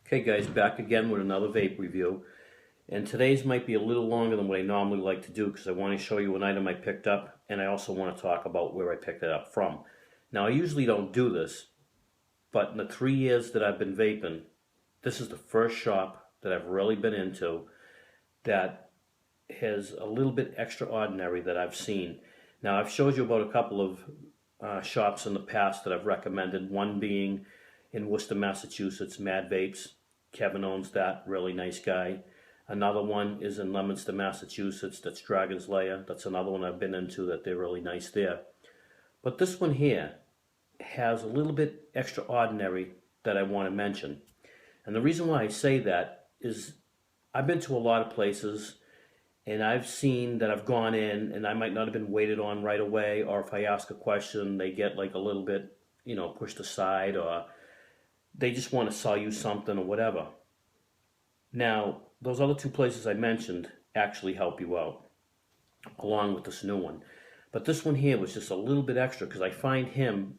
Okay guys, back again with another vape review. And today's might be a little longer than what I normally like to do because I want to show you an item I picked up and I also want to talk about where I picked it up from. Now I usually don't do this, but in the 3 years that I've been vaping, this is the first shop that I've really been into that has a little bit extraordinary that I've seen. Now I've showed you about a couple of shops in the past that I've recommended, one being in Worcester, Massachusetts, Mad Vapes. Kevin owns that, really nice guy. Another one is in Leominster, Massachusetts, that's Dragon's Lair. That's another one I've been into that they're really nice there. But this one here has a little bit extraordinary that I want to mention. And the reason why I say that is I've been to a lot of places and I've seen that I've gone in and I might not have been waited on right away, or if I ask a question, they get like a little bit, pushed aside, or they just want to sell you something or whatever. Now, those other two places I mentioned actually help you out, along with this new one. But this one here was just a little bit extra because I find him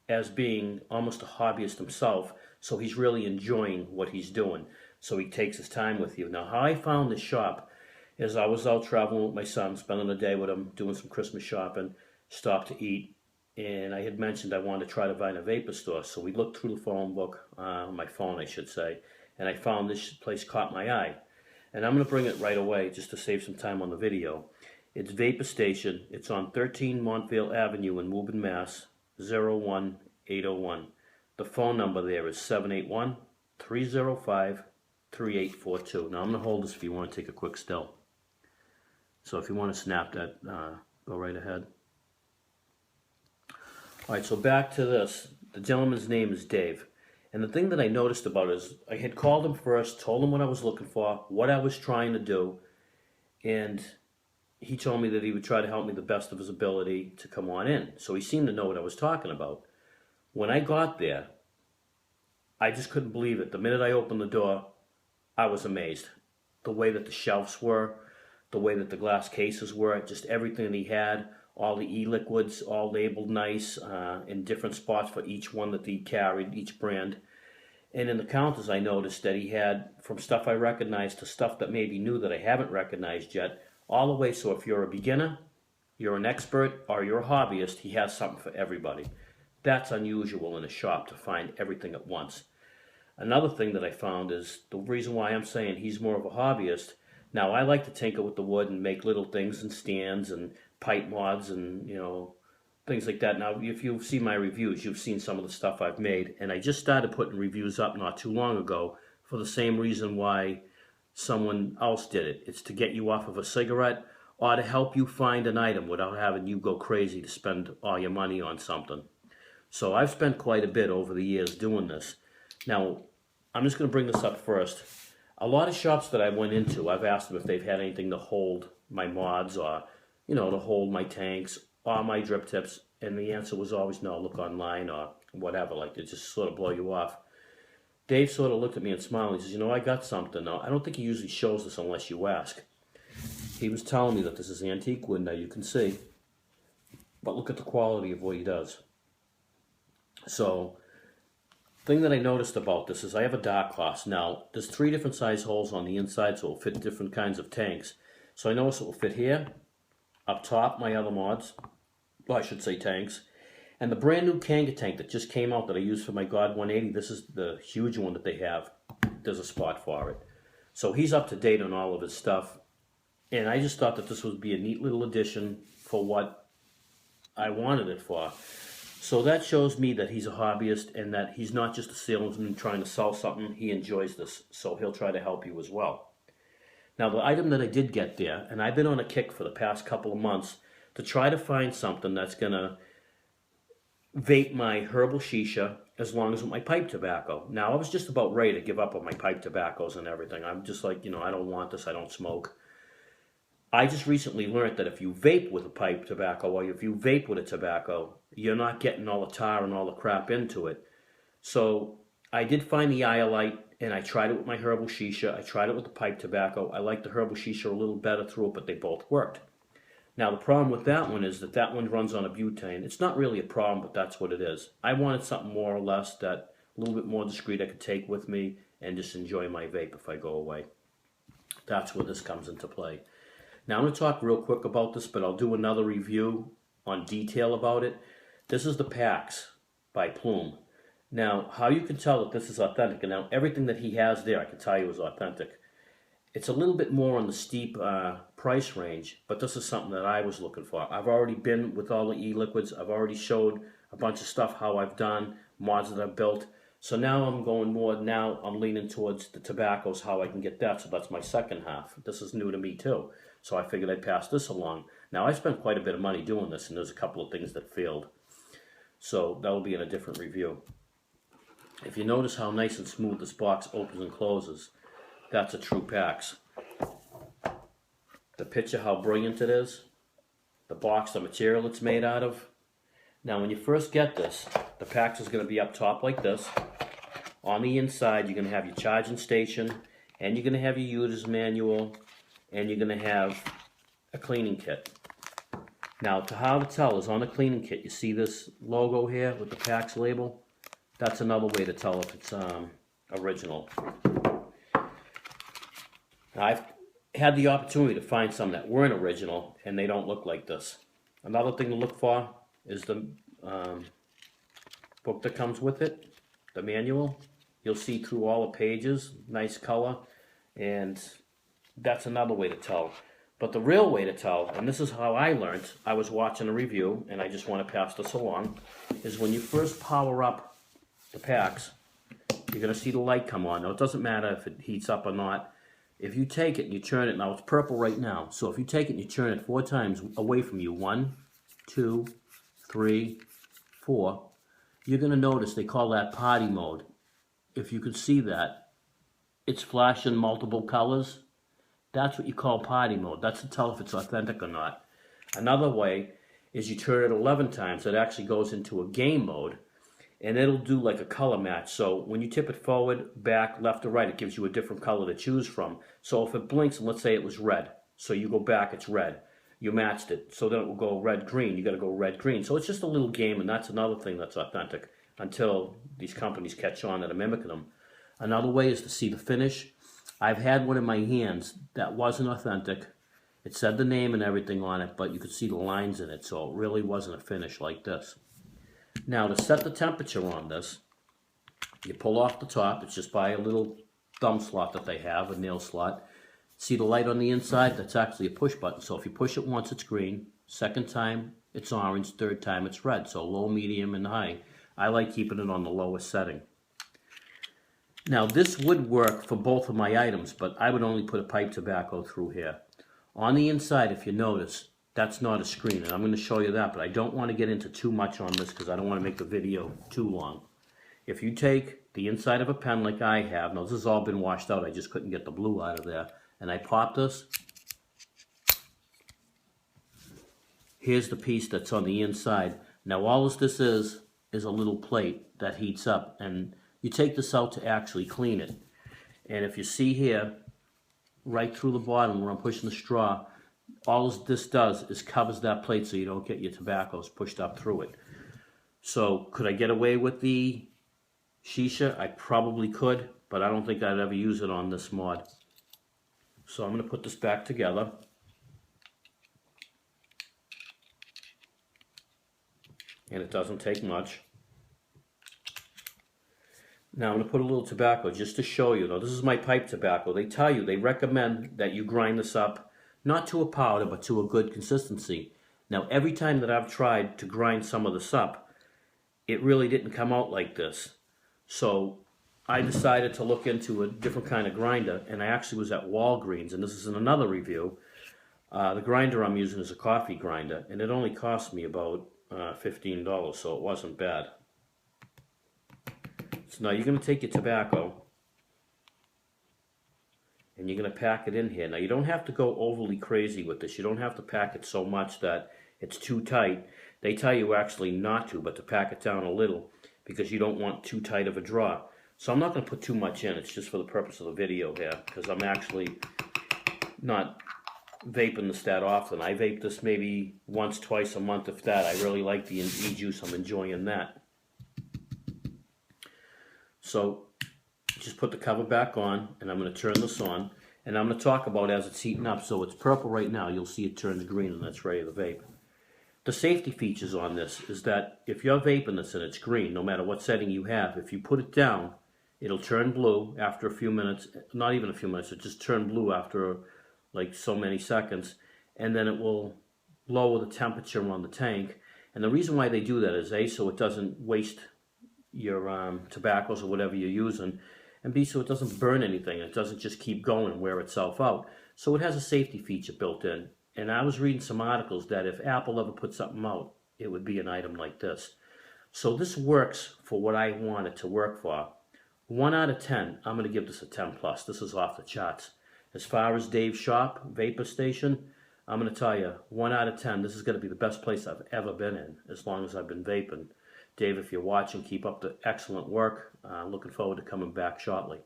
as being almost a hobbyist himself, so he's really enjoying what he's doing. So he takes his time with you. Now, how I found this shop is I was out traveling with my son, spending a day with him, doing some Christmas shopping, stopped to eat, and I had mentioned I wanted to try to find a vapor store. So we looked through the phone book, my phone I should say, and I found this place caught my eye. And I'm going to bring it right away just to save some time on the video. It's Vapor Station. It's on 13 Montvale Avenue in Woburn, Mass. 01801. The phone number there is 781-305-3842. Now I'm going to hold this if you want to take a quick still. So if you want to snap that, go right ahead. Alright, so back to this. The gentleman's name is Dave. And the thing that I noticed about it is I had called him first, told him what I was looking for, what I was trying to do, and he told me that he would try to help me the best of his ability to come on in. So he seemed to know what I was talking about. When I got there, I just couldn't believe it. The minute I opened the door, I was amazed. The way that the shelves were, the way that the glass cases were, just everything that he had, all the e-liquids, all labeled nice, in different spots for each one that he carried, each brand. And in the counters, I noticed that he had from stuff I recognized to stuff that maybe new that I haven't recognized yet, all the way. So if you're a beginner, you're an expert, or you're a hobbyist, he has something for everybody. That's unusual in a shop to find everything at once. Another thing that I found is the reason why I'm saying he's more of a hobbyist. Now, I like to tinker with the wood and make little things and stands and pipe mods and, things like that. Now, if you've seen my reviews, you've seen some of the stuff I've made. And I just started putting reviews up not too long ago for the same reason why someone else did it. It's to get you off of a cigarette or to help you find an item without having you go crazy to spend all your money on something. So I've spent quite a bit over the years doing this. Now, I'm just going to bring this up first. A lot of shops that I went into, I've asked them if they've had anything to hold my mods or, to hold my tanks or my drip tips. And the answer was always no, look online or whatever. Like, it just sort of blow you off. Dave sort of looked at me and smiled. He says, I got something. Now, I don't think he usually shows this unless you ask. He was telling me that this is antique wood now, you can see. But look at the quality of what he does. So, thing that I noticed about this is I have a dark glass. Now, there's 3 different size holes on the inside, so it'll fit different kinds of tanks. So I noticed it will fit here, up top, my other mods, well, I should say tanks, and the brand new Kanga tank that just came out that I use for my God 180, this is the huge one that they have. There's a spot for it. So he's up to date on all of his stuff, and I just thought that this would be a neat little addition for what I wanted it for. So that shows me that he's a hobbyist and that he's not just a salesman trying to sell something. He enjoys this, so he'll try to help you as well. Now, the item that I did get there, and I've been on a kick for the past couple of months to try to find something that's going to vape my herbal shisha as long as with my pipe tobacco. Now, I was just about ready to give up on my pipe tobaccos and everything. I'm just like, I don't want this. I don't smoke. I just recently learned that if you vape with a pipe tobacco or if you vape with a tobacco, you're not getting all the tar and all the crap into it. So I did find the iolite, and I tried it with my herbal shisha. I tried it with the pipe tobacco. I liked the herbal shisha a little better through it, but they both worked. Now, the problem with that one is that one runs on a butane. It's not really a problem, but that's what it is. I wanted something more or less that a little bit more discreet I could take with me and just enjoy my vape if I go away. That's where this comes into play. Now I'm going to talk real quick about this, but I'll do another review on detail about it. This is the packs by Ploom. Now, how you can tell that this is authentic, and now everything that he has there I can tell you is authentic. It's a little bit more on the steep price range, but this is something that I was looking for. I've already been with all the e-liquids. I've already showed a bunch of stuff, how I've done, mods that I've built. So now I'm going more, now I'm leaning towards the tobaccos, how I can get that. So that's my second half. This is new to me too. So I figured I'd pass this along. Now I spent quite a bit of money doing this, and there's a couple of things that failed. So that will be in a different review. If you notice how nice and smooth this box opens and closes, that's a true PAX. The picture, how brilliant it is. The box, the material it's made out of. Now when you first get this, the PAX is going to be up top like this. On the inside you're going to have your charging station, and you're going to have your user's manual, and you're going to have a cleaning kit. Now to how to tell is on the cleaning kit, you see this logo here with the PAX label? That's another way to tell if it's original. Now, I've had the opportunity to find some that weren't original, and they don't look like this. Another thing to look for is the book that comes with it, the manual. You'll see through all the pages, nice color, and that's another way to tell. But the real way to tell, and this is how I learned, I was watching a review, and I just want to pass this along, is when you first power up the PAX, you're going to see the light come on. Now, it doesn't matter if it heats up or not. If you take it and you turn it, now it's purple right now, so if you take it and you turn it 4 times away from you, 1, 2, 3, 4, you're going to notice they call that party mode. If you can see that, it's flashing multiple colors. That's what you call party mode. That's to tell if it's authentic or not. Another way is you turn it 11 times. It actually goes into a game mode, and it'll do like a color match. So when you tip it forward, back, left, or right, it gives you a different color to choose from. So if it blinks, and let's say it was red, so you go back, it's red. You matched it, so then it will go red, green. You got to go red, green. So it's just a little game, and that's another thing that's authentic until these companies catch on that are mimicking them. Another way is to see the finish. I've had one in my hands that wasn't authentic. It said the name and everything on it, but you could see the lines in it, so it really wasn't a finish like this. Now, to set the temperature on this, you pull off the top. It's just by a little thumb slot that they have, a nail slot. See the light on the inside? That's actually a push button. So if you push it once, it's green. Second time, it's orange. Third time, it's red. So low, medium, and high. I like keeping it on the lowest setting. Now, this would work for both of my items, but I would only put a pipe tobacco through here. On the inside, if you notice, that's not a screen, and I'm going to show you that, but I don't want to get into too much on this because I don't want to make the video too long. If you take the inside of a pen like I have, now this has all been washed out, I just couldn't get the blue out of there, and I pop this, here's the piece that's on the inside. Now all this is a little plate that heats up, and you take this out to actually clean it. And if you see here, right through the bottom where I'm pushing the straw, all this does is covers that plate so you don't get your tobaccos pushed up through it. So could I get away with the shisha? I probably could, but I don't think I'd ever use it on this mod. So I'm going to put this back together. And it doesn't take much. Now I'm going to put a little tobacco just to show you. Now this is my pipe tobacco. They tell you, they recommend that you grind this up, not to a powder, but to a good consistency. Now every time that I've tried to grind some of this up, it really didn't come out like this. So I decided to look into a different kind of grinder, and I actually was at Walgreens, and this is in another review. The grinder I'm using is a coffee grinder, and it only cost me about $15, so it wasn't bad. So now you're going to take your tobacco and you're going to pack it in here. Now you don't have to go overly crazy with this. You don't have to pack it so much that it's too tight. They tell you actually not to, but to pack it down a little because you don't want too tight of a draw. So I'm not going to put too much in. It's just for the purpose of the video here because I'm actually not vaping this that often. I vape this maybe once, twice a month if that. I really like the e-juice. I'm enjoying that. So just put the cover back on, and I'm going to turn this on, and I'm going to talk about as it's heating up. So it's purple right now. You'll see it turn to green, and that's ready to vape. The safety features on this is that if you're vaping this and it's green, no matter what setting you have, if you put it down, it'll turn blue after a few minutes, not even a few minutes, it just turn blue after like so many seconds, and then it will lower the temperature on the tank. And the reason why they do that is A, so it doesn't waste your tobaccos or whatever you're using, and B, so it doesn't burn anything. It doesn't just keep going and wear itself out. So it has a safety feature built in. And I was reading some articles that if Apple ever put something out, it would be an item like this. So this works for what I want it to work for. 1 out of 10, I'm going to give this a 10 plus. This is off the charts. As far as Dave's shop, Vapor Station, I'm going to tell you, 1 out of 10, this is going to be the best place I've ever been in, as long as I've been vaping. Dave, if you're watching, keep up the excellent work. Looking forward to coming back shortly.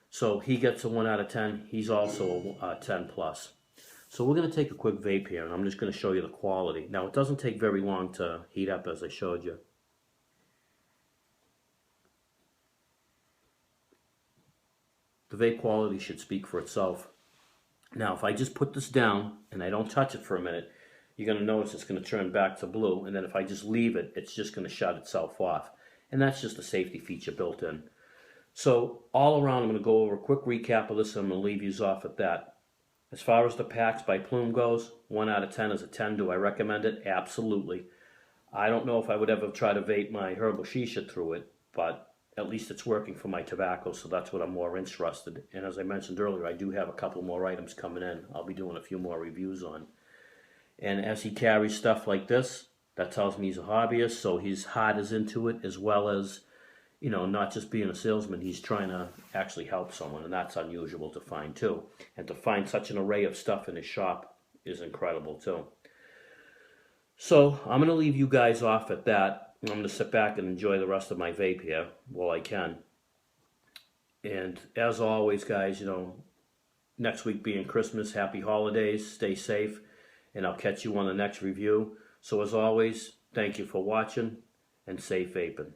So he gets a 1 out of 10. He's also a 10 plus. So we're going to take a quick vape here, and I'm just going to show you the quality. Now, it doesn't take very long to heat up, as I showed you. The vape quality should speak for itself. Now, if I just put this down and I don't touch it for a minute, you're going to notice it's going to turn back to blue, and then if I just leave it, it's just going to shut itself off. And that's just a safety feature built in. So all around, I'm going to go over a quick recap of this, and I'm going to leave you off at that. As far as the packs by Ploom goes, 1 out of 10 is a 10. Do I recommend it? Absolutely. I don't know if I would ever try to vape my herbal shisha through it, but at least it's working for my tobacco, so that's what I'm more interested in. And as I mentioned earlier, I do have a couple more items coming in. I'll be doing a few more reviews on. And as he carries stuff like this, that tells me he's a hobbyist, so his heart is into it, as well as, you know, not just being a salesman, he's trying to actually help someone, and that's unusual to find too. And to find such an array of stuff in his shop is incredible too. So I'm going to leave you guys off at that. I'm going to sit back and enjoy the rest of my vape here while I can. And as always, guys, you know, next week being Christmas, happy holidays, stay safe, and I'll catch you on the next review. So as always, thank you for watching, and safe vaping.